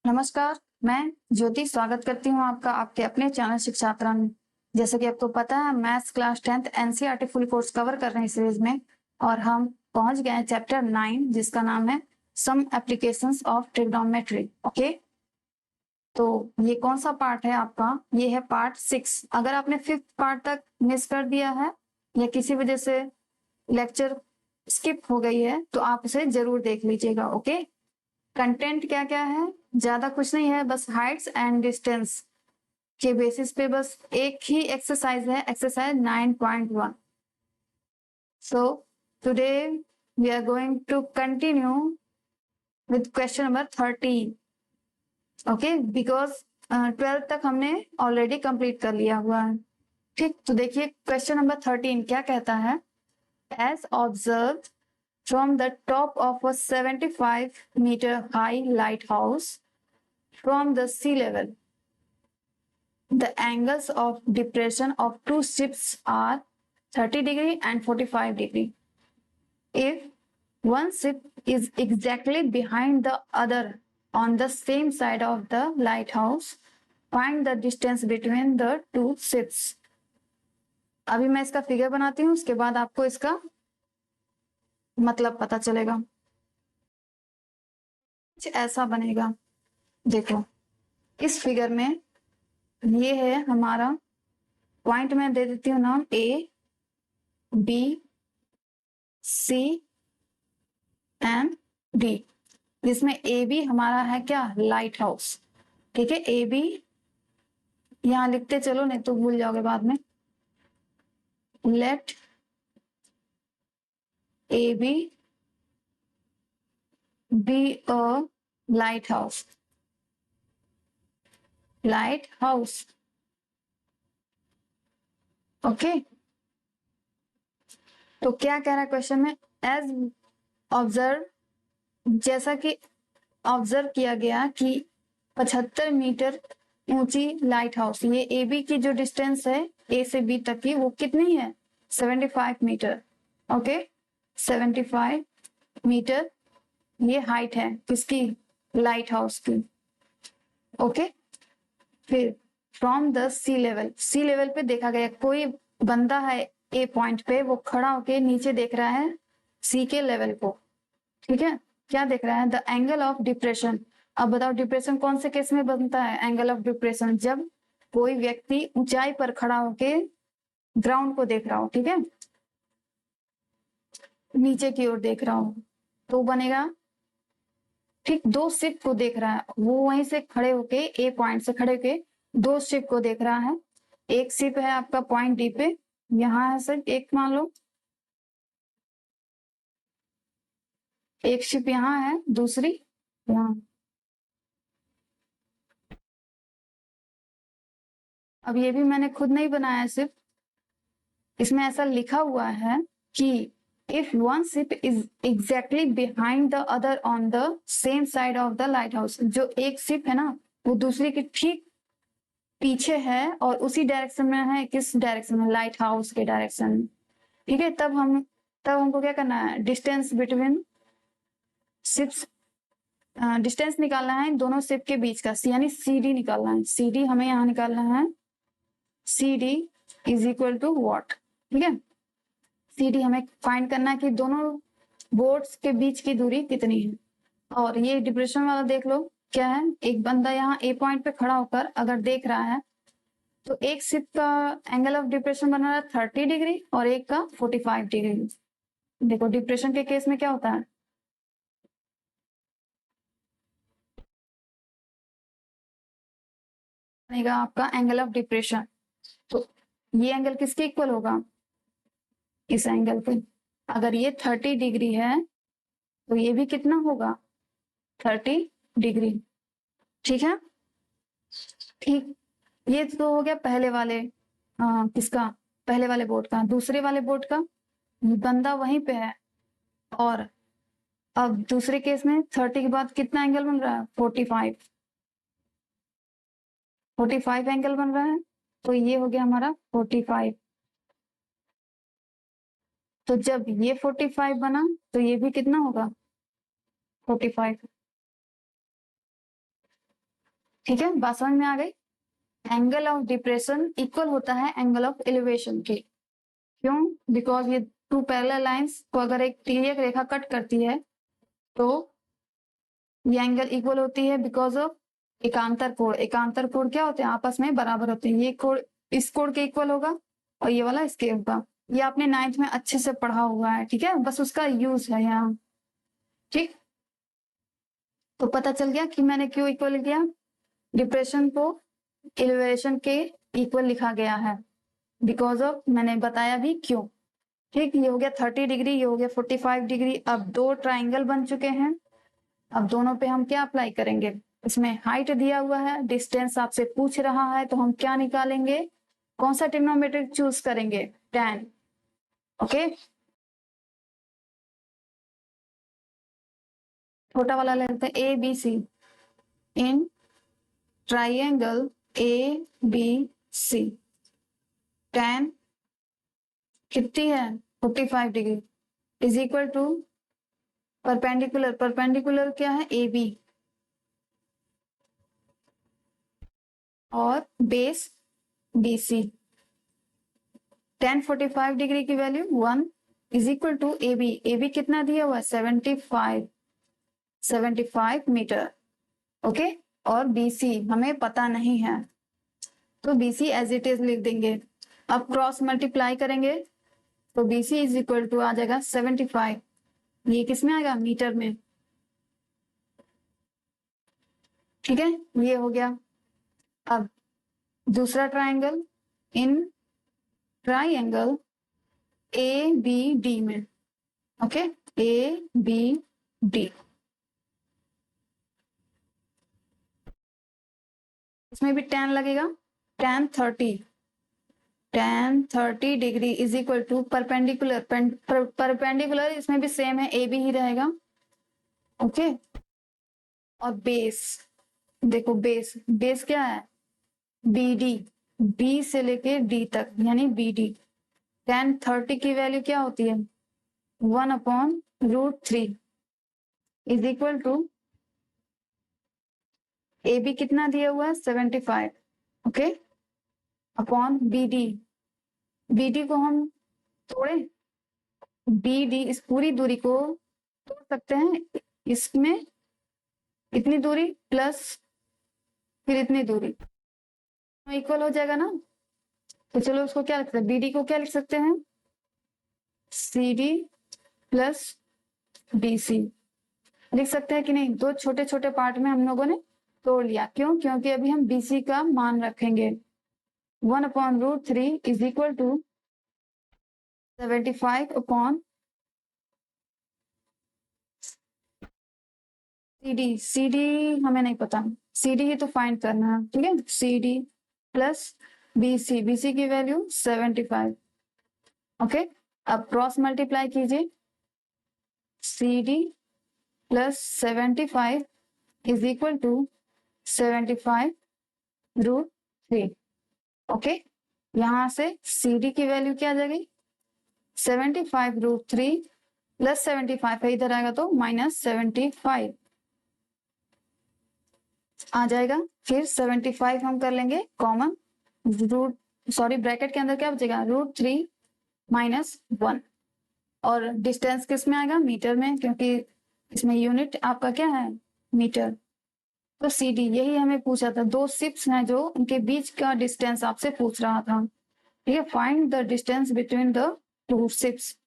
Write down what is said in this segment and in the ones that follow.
नमस्कार, मैं ज्योति स्वागत करती हूँ आपका आपके अपने चैनल शिक्षात्रा में। जैसे कि आपको पता है, maths class 10th NCERT full course cover कर रहे हैं इस सीरीज में और हम पहुंच गए हैं चैप्टर 9 जिसका नाम है some applications of trigonometry. Okay, तो ये कौन सा पार्ट है आपका? ये है पार्ट 6। अगर आपने 5th पार्ट तक मिस कर दिया है या किसी वजह से लेक्चर स्किप हो गई है तो आप उसे जरूर देख लीजिएगा। ओके, कंटेंट क्या क्या है? ज्यादा कुछ नहीं है, बस हाइट्स एंड डिस्टेंस के बेसिस पे बस एक ही एक्सरसाइज है, exercise 9.1। So today we are going to continue with question number 13। Okay, because 12 तक हमने ऑलरेडी कंप्लीट कर लिया हुआ है। ठीक, तो देखिए क्वेश्चन नंबर 13 क्या कहता है। As observe from the top of a 75-meter high lighthouse from the sea level, the angles of depression of two ships are 30 degree and 45 degree. If one ship is exactly behind the other on the same side of the lighthouse, find the distance between the two ships. अभी मैं इसका figure बनाती हूँ, उसके बाद आपको इसका मतलब पता चलेगा। कुछ ऐसा बनेगा, देखो इस फिगर में ये है हमारा पॉइंट, मैं दे देती हूँ नाम A B C and D, जिसमें ए बी हमारा है क्या, लाइट हाउस। ठीक है, ए बी यहां लिखते चलो नहीं तो भूल जाओगे बाद में। Let A B be a light house, light house. Okay, तो क्या कह रहा है क्वेश्चन में, एज ऑब्जर्व, जैसा कि ऑब्जर्व किया गया कि 75 मीटर ऊंची लाइट हाउस, ये ए बी की जो डिस्टेंस है ए से बी तक की वो कितनी है, 75 मीटर। ओके, 75 मीटर ये हाइट है किसकी, लाइट हाउस की। ओके, फिर from the sea level, sea level पे देखा गया कोई बंदा है ए पॉइंट पे, वो खड़ा होके नीचे देख रहा है सी के लेवल को। ठीक है, क्या देख रहा है, द एंगल ऑफ डिप्रेशन। अब बताओ डिप्रेशन कौन से केस में बनता है, एंगल ऑफ डिप्रेशन जब कोई व्यक्ति ऊंचाई पर खड़ा होके ग्राउंड को देख रहा हो, ठीक है, नीचे की ओर देख रहा हो तो बनेगा। ठीक, दो शिप को देख रहा है, वो वहीं से खड़े होके ए पॉइंट से खड़े होके दो शिप को देख रहा है। एक शिप है आपका पॉइंट डी पे, यहाँ है सिर्फ एक, मान लो एक शिप यहाँ है, दूसरी यहाँ। अब ये भी मैंने खुद नहीं बनाया, सिर्फ इसमें ऐसा लिखा हुआ है कि if one ship is exactly behind the other on the same side of the light house, जो एक शिप है ना वो दूसरी के ठीक पीछे है और उसी डायरेक्शन में है, किस डायरेक्शन में, लाइट हाउस के डायरेक्शन में। ठीक है, तब हमको क्या करना है, डिस्टेंस बिटवीन शिप्स, डिस्टेंस निकालना है दोनों शिप के बीच का, यानी सी डी निकालना है। सी डी हमें यहाँ निकालना है, C D is equal to what. ठीक है, सी डी हमें फाइंड करना है कि दोनों बोट्स के बीच की दूरी कितनी है। और ये डिप्रेशन वाला देख लो क्या है, एक बंदा यहाँ ए पॉइंट पे खड़ा होकर अगर देख रहा है तो एक शिप का एंगल ऑफ डिप्रेशन बना रहा है 30 डिग्री और एक का 45 डिग्री। देखो डिप्रेशन के केस में क्या होता है, बनेगा आपका एंगल ऑफ डिप्रेशन, तो ये एंगल किसके इक्वल होगा, इस एंगल पे। अगर ये 30 डिग्री है तो ये भी कितना होगा, 30 डिग्री। ठीक है, ठीक, ये तो हो गया पहले वाले किसका, पहले वाले बोर्ड का। दूसरे वाले बोर्ड का बंदा वहीं पे है और अब दूसरे केस में 30 के बाद कितना एंगल बन रहा है, 45, 45 एंगल बन रहा है, तो ये हो गया हमारा 45। तो जब ये 45 बना तो ये भी कितना होगा, 45। ठीक है, बात समझ में आ गई। एंगल ऑफ डिप्रेशन इक्वल होता है एंगल ऑफ एलिवेशन के। क्यों? बिकॉज ये टू पैरेलल लाइंस को अगर एक तिर्यक रेखा कट करती है तो ये एंगल इक्वल होती है बिकॉज ऑफ एकांतर कोण। एकांतर कोण क्या होते हैं? आपस में बराबर होते हैं। ये कोण इस कोण के इक्वल होगा और ये वाला इसके होगा। ये आपने 9th में अच्छे से पढ़ा हुआ है, ठीक है, बस उसका यूज है यहाँ। ठीक, तो पता चल गया कि मैंने क्यों इक्वल किया। डिप्रेशन को एलिवेशन के इक्वल लिखा गया है बिकॉज ऑफ, मैंने बताया भी क्यों। ठीक, ये हो गया 30 डिग्री, ये हो गया 45 डिग्री। अब दो ट्राइंगल बन चुके हैं। अब दोनों पे हम क्या अप्लाई करेंगे? इसमें हाइट दिया हुआ है, डिस्टेंस आपसे पूछ रहा है, तो हम क्या निकालेंगे? कौन सा ट्रिग्नोमेट्रिक चूज करेंगे? tan। ओके, छोटा वाला ले लेते हैं, ABC in triangle ABC tan कितनी है? 45 degree is equal to perpendicular. Perpendicular क्या है? AB और बेस BC। tan 45 डिग्री की value 1 is equal to AB। AB कितना दिया हुआ है? 75 मीटर। ओके, और BC हमें पता नहीं है तो BC एज इट इज लिख देंगे। अब क्रॉस मल्टीप्लाई करेंगे तो BC इज इक्वल टू आ जाएगा 75। ये किस में आएगा? मीटर में। ठीक है, ये हो गया। अब दूसरा ट्राइंगल इन ट्राइंगल ABD में। ओके, ABD इसमें भी tan लगेगा। tan 30 degree is equal to perpendicular. Perpendicular इसमें भी सेम है, AB ही रहेगा। ओके, और बेस, देखो बेस क्या है? BD, B से लेके D तक यानी BD। tan 30 की वैल्यू क्या होती है? 1/√3 इज इक्वल टू AB कितना दिया हुआ है? 75। ओके, अपॉन BD को हम तोड़े, BD इस पूरी दूरी को तोड़ सकते हैं। इसमें इतनी दूरी प्लस फिर इतनी दूरी इक्वल हो जाएगा ना। तो चलो उसको क्या लिख सकते हैं? BD को क्या लिख सकते हैं? CD प्लस BC लिख सकते हैं कि नहीं? दो छोटे छोटे पार्ट में हम लोगों ने तोड़ लिया। क्यों? क्योंकि अभी हम BC का मान रखेंगे। 1/√3 is equal to 75 upon CD हमें नहीं पता, CD ही तो फाइंड करना है। ठीक है, CD प्लस BC की वैल्यू 75। ओके, अब क्रॉस मल्टीप्लाई कीजिए। CD plus 75 is equal to 75√3। Okay, यहां से CD की वैल्यू क्या आ जाएगी? 75√3 प्लस 75 है, इधर आएगा तो -75 आ जाएगा। फिर 75 हम कर लेंगे कॉमन, ब्रैकेट के अंदर क्या बचेगा? √3 - 1। और डिस्टेंस किस में आएगा? मीटर में, क्योंकि इसमें यूनिट आपका क्या है? मीटर। तो CD यही हमें पूछा था। दो शिप्स हैं जो उनके बीच का डिस्टेंस आपसे पूछ रहा था। ठीक है, find the distance between the two ships.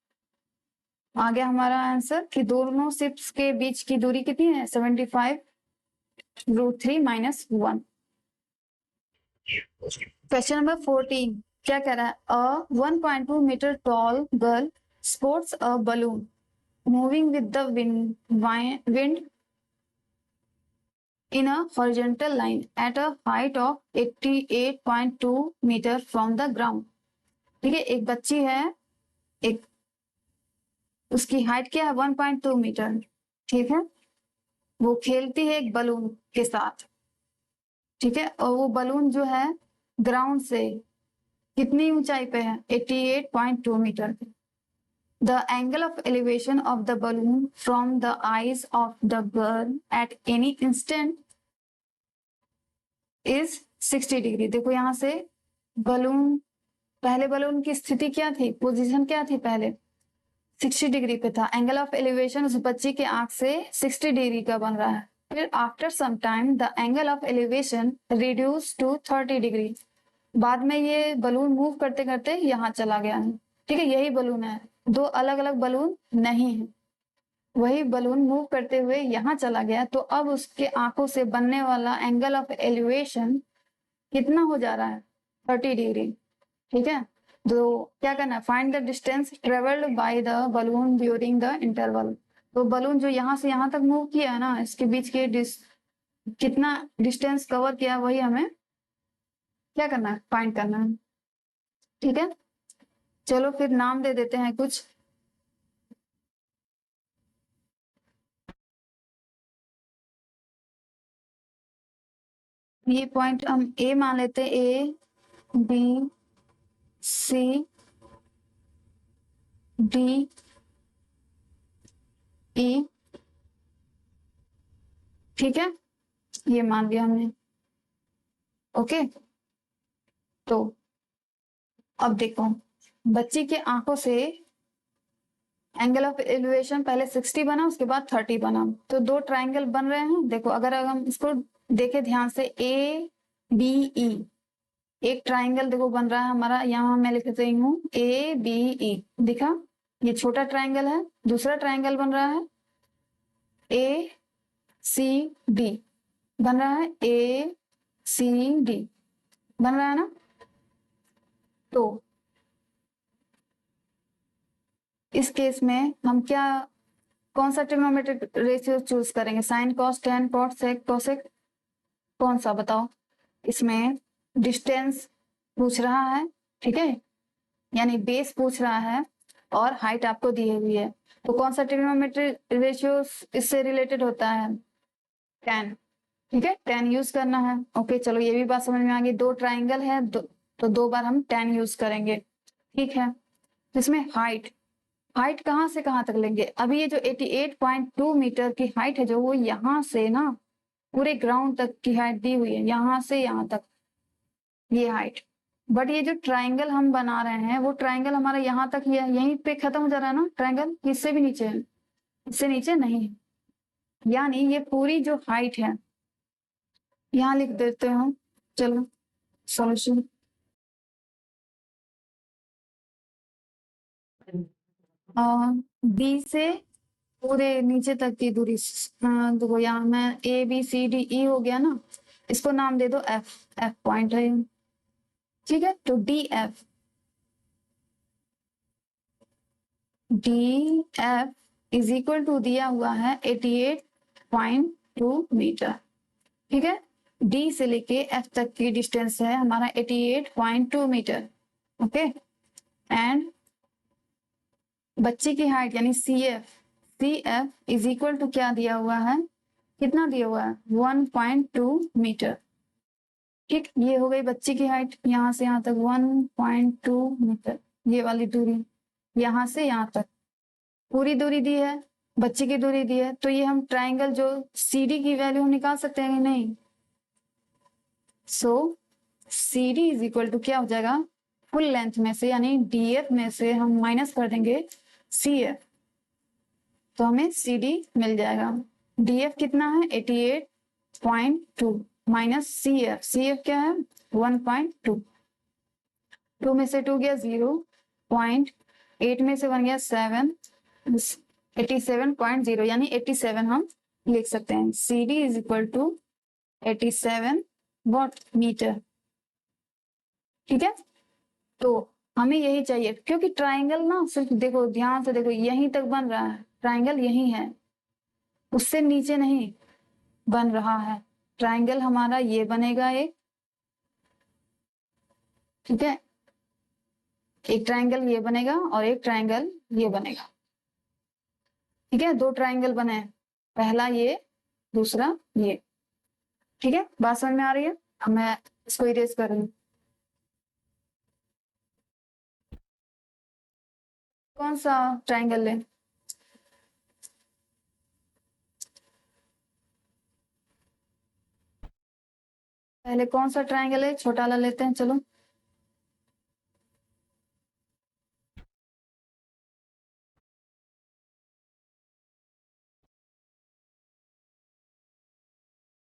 आ गया हमारा आंसर कि दोनों शिप्स के बीच की दूरी कितनी है? 75√3 - 1। क्वेश्चन नंबर 14 क्या कह रहा है? A 1.2 metre tall girl sports a balloon moving with the wind in a horizontal line at a height of 88.2 meter from the ground। ठीक है, एक बच्ची है, एक उसकी हाइट क्या है? 1.2 मीटर। ठीक है, वो खेलती है एक बलून के साथ। ठीक है, और वो बलून जो है ग्राउंड से कितनी ऊंचाई पे है? 88.2 मीटर पे। The angle of elevation of the balloon from the eyes of the girl at any instant is 60 degree. देखो यहाँ से बलून, पहले बलून की स्थिति क्या थी, पोजीशन क्या थी, पहले 60 डिग्री पे था। एंगल ऑफ एलिवेशन उस बच्ची के आंख से 60 डिग्री का बन रहा है। फिर after some time the angle of elevation reduce to 30 degree. बाद में ये बलून मूव करते करते यहाँ चला गया है। ठीक है, यही बलून है, दो अलग अलग बलून नहीं है। वही बलून मूव करते हुए यहाँ चला गया, तो अब उसके आंखों से बनने वाला एंगल ऑफ एलिवेशन कितना हो जा रहा है, 30 डिग्री। ठीक है, तो क्या करना है, find the distance travelled by the balloon during the interval. तो बलून जो यहाँ से यहाँ तक मूव किया है ना, इसके बीच के कितना डिस्टेंस कवर किया, वही हमें क्या करना है, फाइंड करना है। ठीक है, चलो फिर नाम दे देते हैं कुछ। ये पॉइंट हम ए मान लेते हैं, ए बी सी डी ई। ठीक है, ये मान लिया हमने। ओके, तो अब देखो, बच्ची के आंखों से एंगल ऑफ एलिवेशन पहले 60 बना, उसके बाद 30 बना, तो दो ट्राइंगल बन रहे हैं। देखो अगर हम इसको देखें ध्यान से, ए बी ई, एक ट्राइंगल देखो बन रहा है हमारा। यहाँ मैं लिख रही हूँ ए बी ई, दिखा, ये छोटा ट्राइंगल है। दूसरा ट्राइंगल बन रहा है ए सी डी, बन रहा है ए सी डी, बन रहा है ना। तो इस केस में हम क्या, कौन सा ट्रिग्नोमेट्रिक रेशियो चूज करेंगे, sine cos tan cot sec cosec, कौन सा बताओ। इसमें डिस्टेंस पूछ रहा है, ठीक है, यानी बेस पूछ रहा है, और हाइट आपको दी हुई है। तो कौन सा ट्रिग्नोमेट्रिक रेशियो इससे रिलेटेड होता है, टेन। ठीक है, टेन यूज करना है। ओके, चलो ये भी बात समझ में आ गई। दो ट्राइंगल है, तो दो बार हम टेन यूज करेंगे। ठीक है, इसमें हाइट, हाइट कहाँ से कहाँ तक लेंगे। अभी ये जो 88.2 मीटर की हाइट है, जो वो यहाँ से ना पूरे ग्राउंड तक की हाइट दी हुई है, यहाँ से यहाँ तक ये हाइट। बट ये जो ट्राइंगल हम बना रहे हैं, वो ट्राइंगल हमारा यहाँ तक ही है, यहीं पे खत्म हो जा रहा है ना ट्राइंगल, इससे भी नीचे है, इससे नीचे नहीं है। यानी ये पूरी जो हाइट है, यहाँ लिख देते हैं, चलो सॉल्यूशन। बी से पूरे नीचे तक की दूरी, देखो यहाँ मैं ए बी सी डी ई हो गया ना, इसको नाम दे दो एफ, एफ पॉइंट है। ठीक है, तो D F, D F is equal to दिया हुआ है 88.2 मीटर। ठीक है, डी से लेके एफ तक की डिस्टेंस है हमारा 88.2 मीटर। ओके, एंड बच्चे की हाइट यानी C F is equal to क्या दिया हुआ है, कितना दिया हुआ है, 1.2 मीटर। ठीक, ये हो गई बच्चे की हाइट, यहाँ से यहाँ तक 1.2 मीटर, ये वाली दूरी यहाँ से यहाँ तक पूरी दूरी दी है, बच्चे की दूरी दी है। तो ये हम ट्राइंगल जो सी डी की वैल्यू निकाल सकते हैं कि नहीं। So C D is equal to क्या हो जाएगा, फुल लेंथ में से यानी डी एफ में से हम माइनस कर देंगे सी एफ, तो हमें सी डी मिल जाएगा। डी एफ कितना है 88.2 माइनस सी एफ क्या है 1.2, 2 में से 2 गया 0, 0.8 में से 1 गया 7, 87.0 यानी 87 हम लिख सकते हैं। C D is equal to 87 what metre. ठीक है, तो हमें यही चाहिए, क्योंकि ट्राइंगल ना सिर्फ देखो ध्यान से देखो, यहीं तक बन रहा है ट्राइंगल, यही है, उससे नीचे नहीं बन रहा है। ट्राइंगल हमारा ये बनेगा एक, ठीक है, एक ट्राइंगल ये बनेगा और एक ट्राइंगल ये बनेगा। ठीक है, दो ट्राइंगल बने, पहला ये, दूसरा ये। ठीक है, बात समझ में आ रही है। अब मैं इसको इरेज कर रही हूँ। कौन सा ट्राइंगल लें, पहले कौन सा ट्राइंगल है, छोटा वाला लेते हैं, चलो।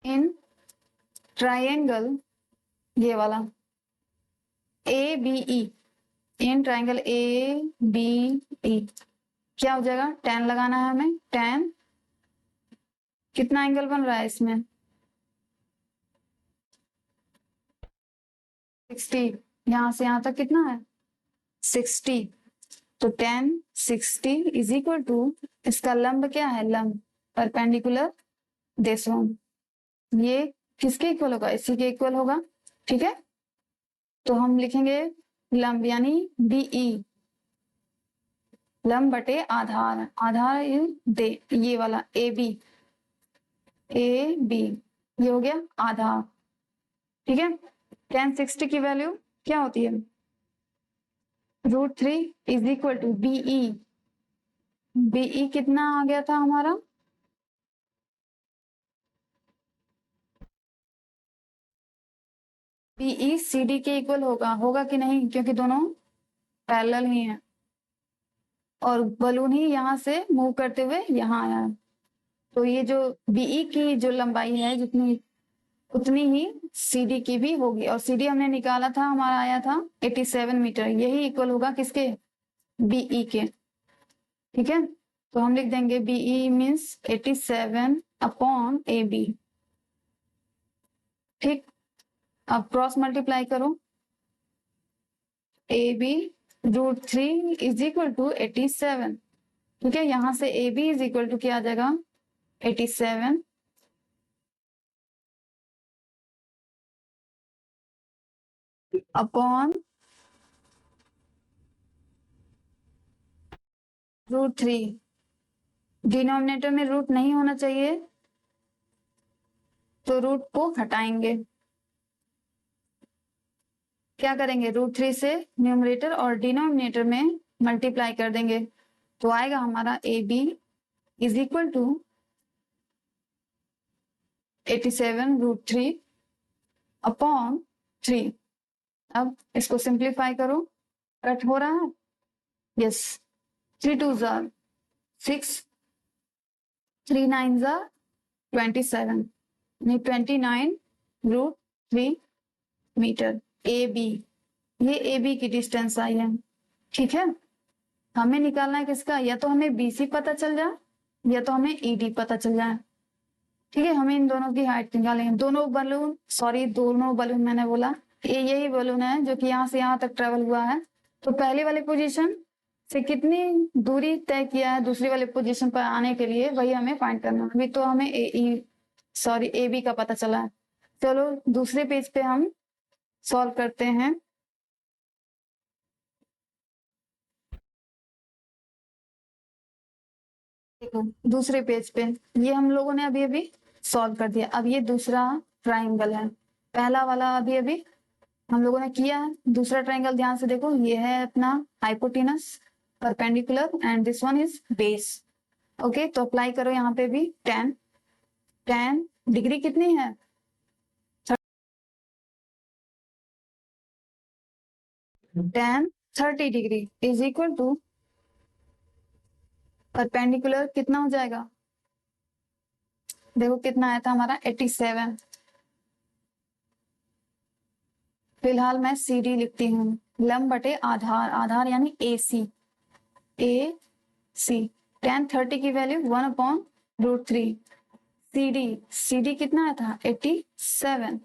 इन ट्राइंगल, ये वाला A B E, in triangle A B E क्या हो जाएगा, tan लगाना है हमें। tan कितना एंगल बन रहा है इसमें, 60, यहां से यहां तक कितना है 60, तो tan 60 इज इक्वल टू, इसका लंब क्या है, लंब परपेंडिकुलर दिस वन, ये किसके इक्वल होगा, इसी के इक्वल होगा। ठीक है, तो हम लिखेंगे लंब यानी बीई, लंब बटे आधार, आधार दे ये वाला ए बी, ए बी ये हो गया आधार। ठीक है, tan 60 की वैल्यू क्या होती है, √3 is equal to BE, BE कितना आ गया था हमारा, बीई सी डी के इक्वल होगा, होगा कि नहीं, क्योंकि दोनों पैरेलल ही हैं और बलून ही यहाँ से मूव करते हुए यहाँ आया है, तो ये जो बीई की जो लंबाई है जितनी, उतनी ही सीडी की भी होगी, और सीडी हमने निकाला था, हमारा आया था 87 मीटर, यही इक्वल होगा किसके, बीई के। ठीक है, तो हम लिख देंगे BE means 87 upon A B. ठीक, अब क्रॉस मल्टीप्लाई करो, A B √3 is equal to 87। ठीक है, यहां से A B is equal to क्या आ जाएगा, 87 अपॉन √3, डिनोमिनेटर में रूट नहीं होना चाहिए तो रूट को हटाएंगे, क्या करेंगे, √3 से न्यूमरेटर और डिनोमिनेटर में मल्टीप्लाई कर देंगे, तो आएगा हमारा A B is equal to 87 √3 upon 3। अब इसको सिंप्लीफाई करो, कट हो रहा है, यस, 3 2 जार 6, 3 9 जार 27, 29 √3 मीटर ए बी, ये ए बी की डिस्टेंस आई है। ठीक है, हमें निकालना है किसका, या तो हमें बी सी पता चल जाए या तो हमें ई डी पता चल जाए। ठीक है, हमें इन दोनों की हाइट निकालेंगे, दोनों बलून, सॉरी दोनों बलून मैंने बोला, ये यही बलून है जो कि यहाँ से यहाँ तक ट्रेवल हुआ है, तो पहली वाली पोजीशन से कितनी दूरी तय किया है दूसरी वाली पोजीशन पर आने के लिए, वही हमें फाइंड करना है। अभी तो हमें ए बी का पता चला है। चलो दूसरे पेज पे हम सॉल्व करते हैं। देखो दूसरे पेज पे ये हम लोगों ने अभी अभी सॉल्व कर दिया, अब ये दूसरा ट्राइंगल है, पहला वाला अभी अभी हम लोगों ने किया है, दूसरा ट्राइंगल ध्यान से देखो, ये है अपना hypotenuse perpendicular and this one is base. Okay, तो अप्लाई करो यहाँ पे भी, tan डिग्री कितनी है, tan 30 degree is equal to perpendicular कितना हो जाएगा, देखो कितना आया था हमारा 87। फिलहाल मैं सी डी लिखती हूँ, लंब बटे आधार, आधार यानी ए सी, ए सी, tan 30 की वैल्यू 1/√3, सी डी कितना आया था 87,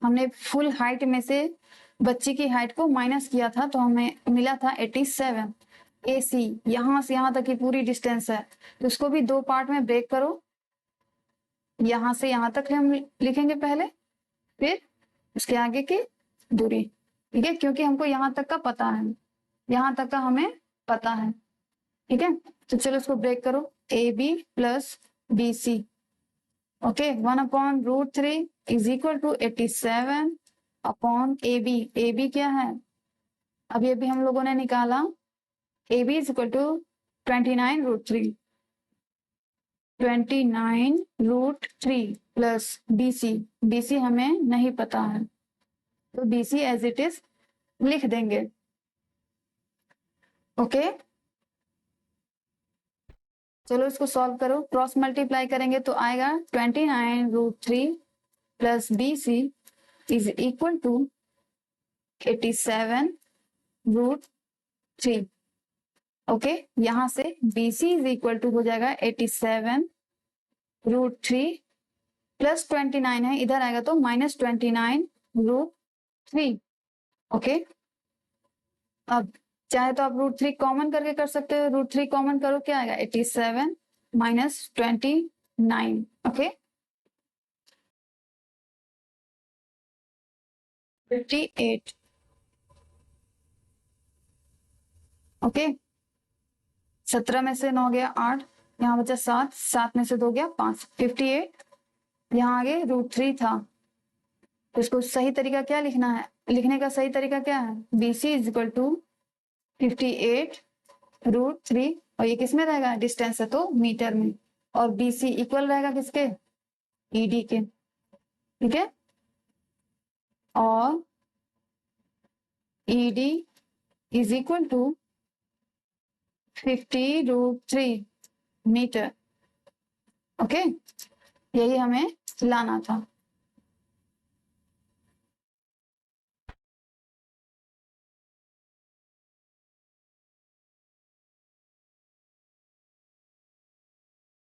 हमने फुल हाइट में से बच्ची की हाइट को माइनस किया था तो हमें मिला था 87। ए सी यहां से यहां तक की पूरी डिस्टेंस है, तो उसको भी दो पार्ट में ब्रेक करो, यहां से यहां तक हम लिखेंगे पहले, फिर उसके आगे की दूरी। ठीक है, क्योंकि हमको यहाँ तक का पता है, यहाँ तक का हमें पता है। ठीक है, तो चलो इसको ब्रेक करो, A B plus B C, okay, 1/√3 is equal to 87 upon A B क्या है, अभी अभी हम लोगों ने निकाला, A B is equal to 29 √3, 29√3 plus BC। BC हमें नहीं पता है तो BC एज इट इज लिख देंगे। ओके, चलो इसको सॉल्व करो। क्रॉस मल्टीप्लाई करेंगे तो आएगा 29√3 plus BC is equal to 87√3। Okay, यहां से BC इज इक्वल टू हो जाएगा 87√3 प्लस 29 है, इधर आएगा तो -29√3। ओके, अब चाहे तो आप √3 कॉमन करके कर सकते हो। √3 कॉमन करो, क्या आएगा 87 माइनस 29। ओके, 58। ओके, 17 में से 9 गया 8, यहाँ बचा 7, 7 में से 2 गया 5, 58। यहाँ आगे √3 था तो इसको सही तरीका क्या लिखना है, लिखने का सही तरीका क्या है, BC इज इक्वल टू 58√3 और ये किस में रहेगा, डिस्टेंस है तो मीटर में, और BC इक्वल रहेगा किसके, ED के। ठीक है, और ED is equal to 50√3 metre. Okay, यही हमें लाना था।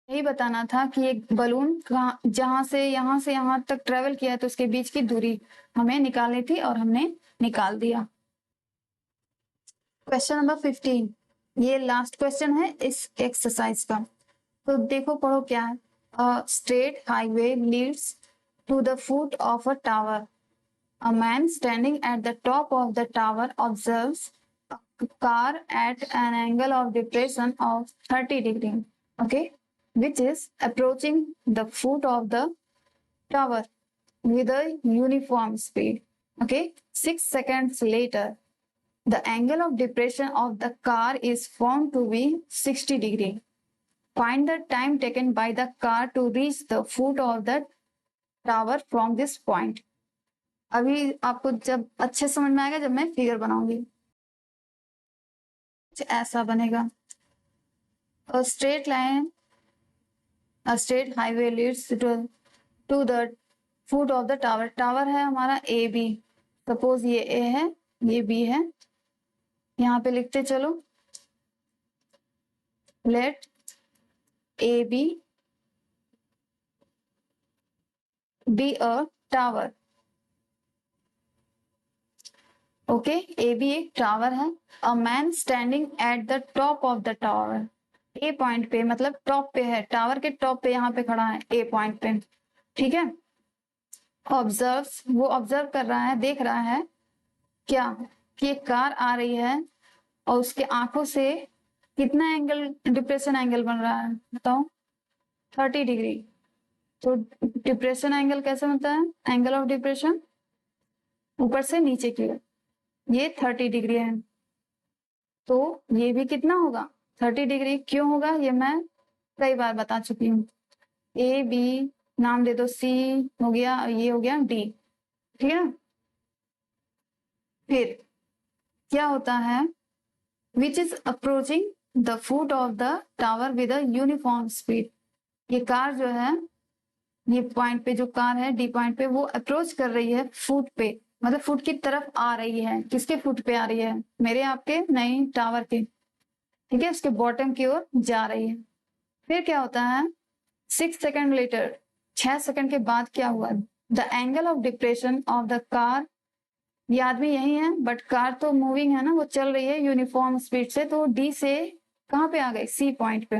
यही बताना था कि एक बलून जहां से यहाँ तक ट्रेवल किया है तो उसके बीच की दूरी हमें निकालनी थी और हमने निकाल दिया। क्वेश्चन नंबर 15, ये लास्ट क्वेश्चन है इस एक्सरसाइज का। तो देखो पढ़ो क्या है। Straight highway leads to the foot of a tower. A man standing at the top of the tower observes a car at an angle of depression of 30 degrees, okay, which is approaching the foot of the tower with a uniform speed. Okay, 6 seconds later, the angle of depression of the car is found to be 60 degrees. Find the time taken by the car to reach the foot of the tower from this point. अभी आपको जब अच्छे समझ में आएगा जब मैं figure बनाऊंगी। ऐसा बनेगा, a straight line, a straight highway leads to the foot of the tower। Tower है हमारा AB, सपोज ये A है ये B है, यहाँ पे लिखते चलो, let AB be a tower। Okay, AB एक टावर है। A man standing at the top of the tower, A point पे, मतलब टॉप पे है, टावर के टॉप पे यहाँ पे खड़ा है ए पॉइंट पे। ठीक है, ऑब्जर्व्स, वो ऑब्जर्व कर रहा है, देख रहा है क्या, कि एक कार आ रही है और उसके आंखों से कितना एंगल, डिप्रेशन एंगल बन रहा है बताओ, 30 डिग्री। तो डिप्रेशन एंगल कैसे बनता है, एंगल ऑफ डिप्रेशन ऊपर से नीचे की ओर, ये 30 डिग्री है, तो ये भी कितना होगा 30 डिग्री। क्यों होगा ये मैं कई बार बता चुकी हूँ। ए बी नाम दे दो, सी हो गया, ये हो गया डी। ठीक है, फिर क्या होता है, which is approaching the foot of the tower with a uniform speed. ये कार जो है, ये पॉइंट पे जो कार है डी पॉइंट पे, वो अप्रोच कर रही है फुट पे, मतलब फुट की तरफ आ रही है। किसके फुट पे आ रही है, मेरे आपके नहीं, टावर के। ठीक है, उसके बॉटम की ओर जा रही है। फिर क्या होता है, 6 सेकेंड लेटर, 6 सेकेंड के बाद क्या हुआ, the angle of depression of the car, ये आदमी यही है बट कार तो मूविंग है ना, वो चल रही है यूनिफॉर्म स्पीड से, तो डी से कहाँ पे आ गई, सी पॉइंट पे।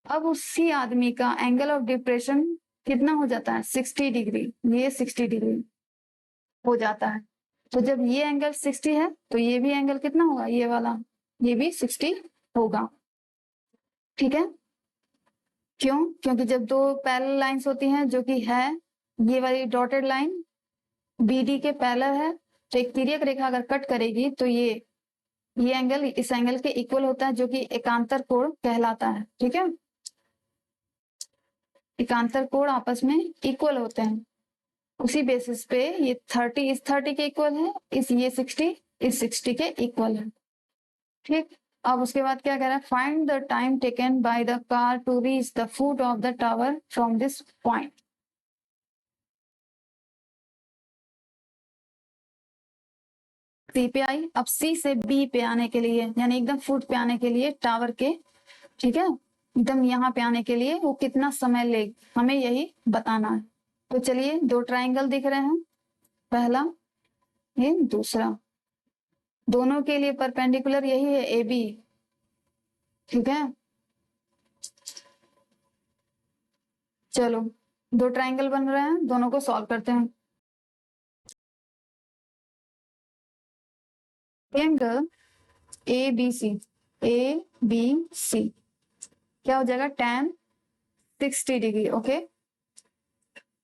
अब उसी आदमी का एंगल ऑफ डिप्रेशन कितना हो जाता है, 60 डिग्री, ये 60 डिग्री हो जाता है। तो जब ये एंगल 60 है तो ये भी एंगल कितना होगा, ये वाला, ये भी 60 होगा। ठीक है, क्यों, क्योंकि जब दो पैरेलल लाइंस होती हैं, जो कि है ये वाली डॉटेड लाइन BD के पैरेलल है, तो एक तिर्यक रेखा अगर कट करेगी तो ये एंगल इस एंगल के इक्वल होता है, जो कि एकांतर कोण कहलाता है। ठीक है, एकांतर कोण आपस में इक्वल होते हैं, उसी बेसिस पे ये 30 इस 30 के इक्वल है, ये 60 इस 60 के इक्वल है। ठीक, अब उसके बाद क्या कह रहा है, find the time taken by the car to reach the foot of the tower from this point. C पे आई, अब सी से बी पे आने के लिए, यानी एकदम फुट पे आने के लिए टावर के, ठीक है, एकदम यहाँ पे आने के लिए वो कितना समय ले, हमें यही बताना है। तो चलिए, दो ट्राइंगल दिख रहे हैं, पहला ये दूसरा, दोनों के लिए परपेंडिकुलर यही है ए बी, ठीक है। चलो, दो ट्राइंगल बन रहे हैं, दोनों को सॉल्व करते हैं। Triangle A B C, A B C क्या हो जाएगा, tan 60 डिग्री, ओके,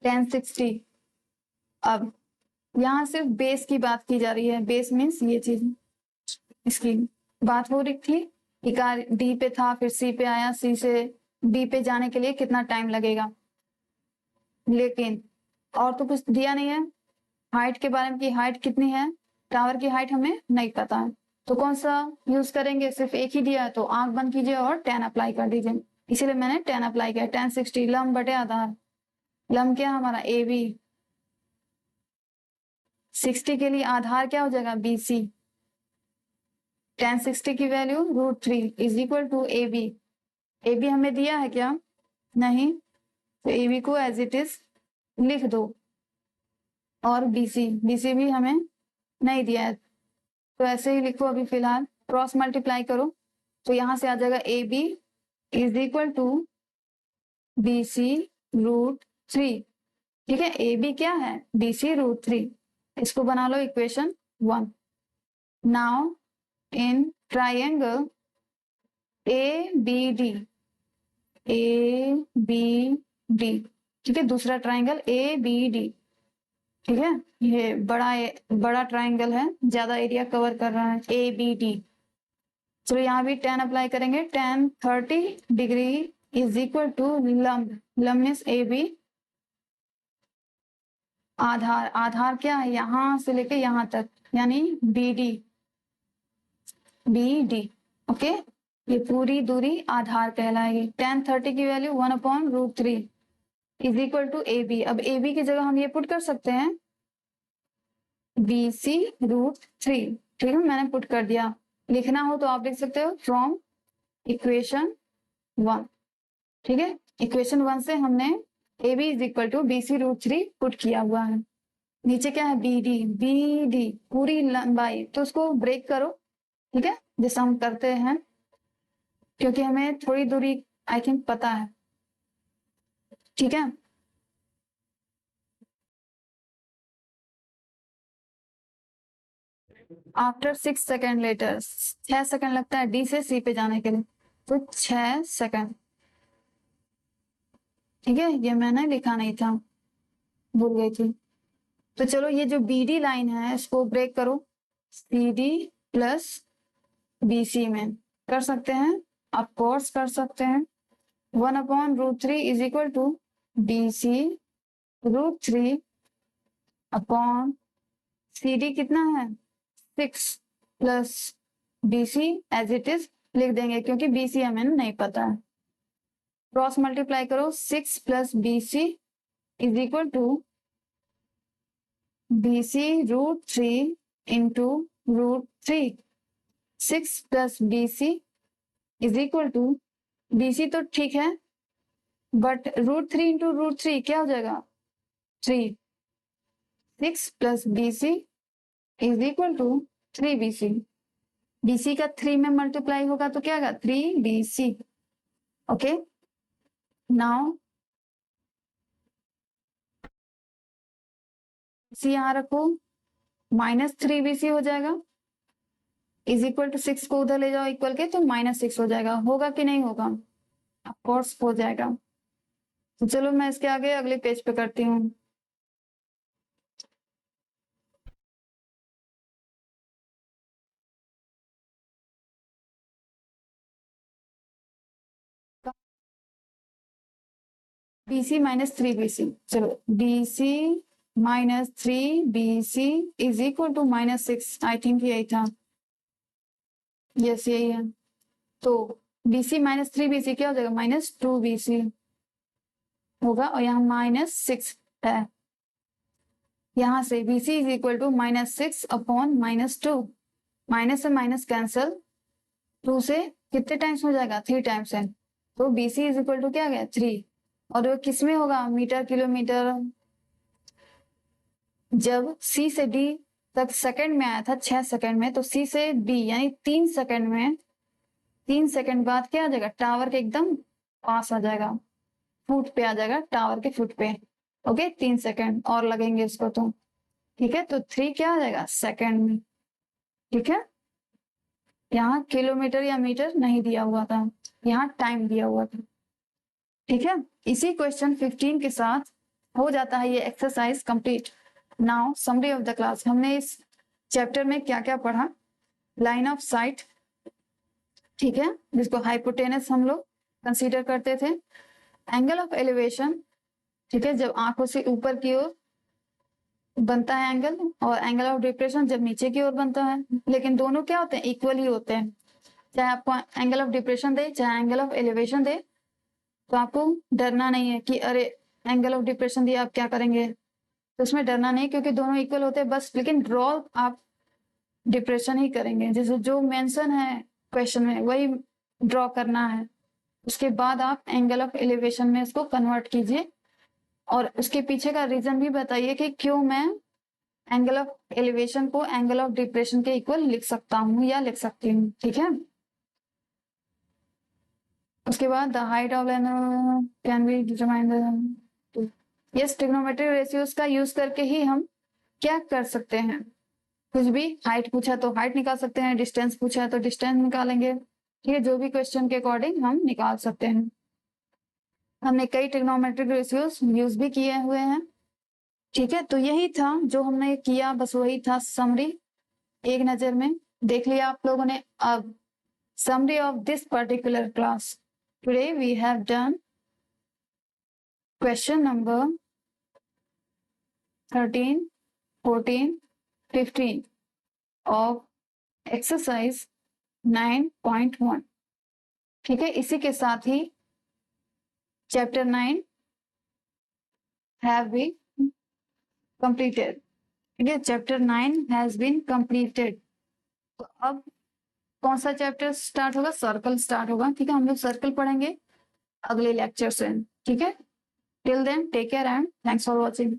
tan 60। अब यहाँ सिर्फ बेस की बात की जा रही है, बेस मीन्स ये चीज, इसकी बात हो रही थी कि कार डी पे था, फिर सी पे आया, सी से बी पे जाने के लिए कितना टाइम लगेगा, लेकिन और तो कुछ दिया नहीं है। हाइट के बारे में, की हाइट कितनी है, टावर की हाइट हमें नहीं पता है, तो कौन सा यूज करेंगे, सिर्फ एक ही दिया है, तो आंख बंद कीजिए और tan अप्लाई कर दीजिए, इसीलिए मैंने tan अप्लाई किया, tan 60 लंब बटे आधार, लंब क्या हमारा ए बी, 60 के लिए आधार क्या हो जाएगा, बी सी, tan 60 की value √3 is equal to A B, A B हमें दिया है क्या, नहीं, तो ए बी को एज इट इज लिख दो, और बीसी भी हमें नहीं दिया है, तो ऐसे ही लिखो अभी फिलहाल, क्रॉस मल्टीप्लाई करो, तो यहां से आ जाएगा A B is equal to B C √3, ठीक है, ए बी क्या है, बी सी √3, इसको बना लो equation 1। Now in triangle A B D, A B D, ठीक है, दूसरा ट्राइंगल ए बी डी, ठीक है, ये बड़ा ट्राइंगल है, ज्यादा एरिया कवर कर रहा है, ए बी डी। चलो यहाँ भी tan अप्लाई करेंगे, tan 30 degree is equal to लंब, लंब मीन्स ए बी, आधार, आधार क्या है, यहां से लेके यहां तक, यानी बी डी, ओके, ये पूरी दूरी आधार कहलाएगी। tan 30 की value 1/√3 is equal to A B, अब ए बी की जगह हम ये पुट कर सकते हैं बी सी √3, ठीक है, मैंने पुट कर दिया, लिखना हो तो आप लिख सकते हो फ्रॉम इक्वेशन 1, ठीक है, इक्वेशन 1 से हमने A B is equal to B C √3 put किया हुआ है। नीचे क्या है, बी डी पूरी लंबाई, तो उसको ब्रेक करो, ठीक है, जैसा हम करते हैं, क्योंकि हमें थोड़ी दूरी आई थिंक पता है, ठीक है। आफ्टर 6 सेकेंड लेटर, 6 सेकेंड लगता है डी से सी पे जाने के लिए, तो 6 सेकेंड, ठीक है, ये मैंने लिखा नहीं था, भूल गई थी। तो चलो, ये जो बी डी लाइन है इसको ब्रेक करो, C D plus B C में कर सकते हैं, ऑफकोर्स कर सकते हैं, 1/√3 is equal to B C √3 upon C D कितना है 6 plus B C as it is लिख देंगे, क्योंकि बी सी हमें नहीं पता है, क्रॉस मल्टीप्लाई करो, 6 plus B C is equal to B C √3 into √3, 6 plus B C is equal to, B C तो ठीक है, बट √3 इंटू √3 क्या हो जाएगा 3, 6 plus B C is equal to 3 B C, B C का 3 में multiply होगा तो क्या होगा 3 B C, okay. Now see यहाँ रखो, -3 बी सी हो जाएगा, इज इक्वल टू 6 को उधर ले जाओ इक्वल के, तो -6 हो जाएगा, होगा कि नहीं होगा, ऑफकोर्स हो जाएगा। तो चलो मैं इसके आगे अगले पेज पे करती हूँ। BC माइनस 3BC, चलो BC minus 3BC is equal to -6, I think यही था, यस यही है। तो BC माइनस 3BC क्या हो जाएगा, -2BC होगा, और यहाँ -6 है। यहाँ से BC is equal to -6 upon -2, minus से माइनस कैंसल, 2 से कितने टाइम्स हो जाएगा, 3 टाइम्स है, तो BC इज इक्वल टू क्या आ गया 3, और वो किस में होगा, मीटर किलोमीटर। जब C से D तक सेकंड में आया था 6 सेकंड में, तो C से D यानी 3 सेकंड में, 3 सेकंड बाद क्या आ जाएगा, टावर के एकदम पास आ जाएगा, फुट पे आ जाएगा, टावर के फुट पे। ओके 3 सेकंड और लगेंगे उसको, तो ठीक है, तो 3 क्या आ जाएगा सेकंड में, ठीक है। यहाँ किलोमीटर या मीटर नहीं दिया हुआ था, यहाँ टाइम दिया हुआ था, ठीक है। इसी क्वेश्चन 15 के साथ हो जाता है ये exercise complete. Now summary of the class, हमने इस चैप्टर में क्या क्या पढ़ा, लाइन ऑफ साइट, ठीक है, जिसको हाइपोटेनस हम लोग कंसीडर करते थे, एंगल ऑफ एलिवेशन, ठीक है, जब आंखों से ऊपर की ओर बनता है एंगल, और एंगल ऑफ डिप्रेशन जब नीचे की ओर बनता है, लेकिन दोनों क्या होते हैं, इक्वली होते हैं, चाहे आपको एंगल ऑफ डिप्रेशन दे चाहे एंगल ऑफ एलिवेशन दे, तो आपको डरना नहीं है कि अरे एंगल ऑफ डिप्रेशन दिया आप क्या करेंगे, तो उसमें डरना नहीं, क्योंकि दोनों इक्वल होते हैं, बस लेकिन ड्रॉ आप डिप्रेशन ही करेंगे, जैसे जो मेंशन है क्वेश्चन में वही ड्रॉ करना है, उसके बाद आप एंगल ऑफ एलिवेशन में इसको कन्वर्ट कीजिए, और उसके पीछे का रीजन भी बताइए कि क्यों मैं एंगल ऑफ एलिवेशन को एंगल ऑफ डिप्रेशन के इक्वल लिख सकता हूँ या लिख सकती हूँ, ठीक है। उसके बाद the height of can be determined, yes trigonometric ratios का यूज करके ही हम क्या कर सकते हैं, कुछ भी, हाइट पूछा तो हाइट निकाल सकते हैं, डिस्टेंस पूछा तो डिस्टेंस निकालेंगे, ठीक है, जो भी क्वेश्चन के अकॉर्डिंग हम निकाल सकते हैं। हमने कई ट्रिग्नोमेट्रिक रेशियोज यूज भी किए हुए हैं, ठीक है। तो यही था जो हमने किया, बस वही था समरी, एक नजर में देख लिया आप लोगों ने। अब summary of this particular class, today we have done question number 13, 14, 15 of exercise 9.1, ठीक है। इसी के साथ ही चैप्टर 9 हैव बीन completed, ठीक है, चैप्टर 9 हैज बीन कंप्लीटेड। तो अब कौन सा चैप्टर स्टार्ट होगा, सर्कल स्टार्ट होगा, ठीक है, हम लोग सर्कल पढ़ेंगे अगले लेक्चर से, ठीक है। Till then take care and thanks for watching.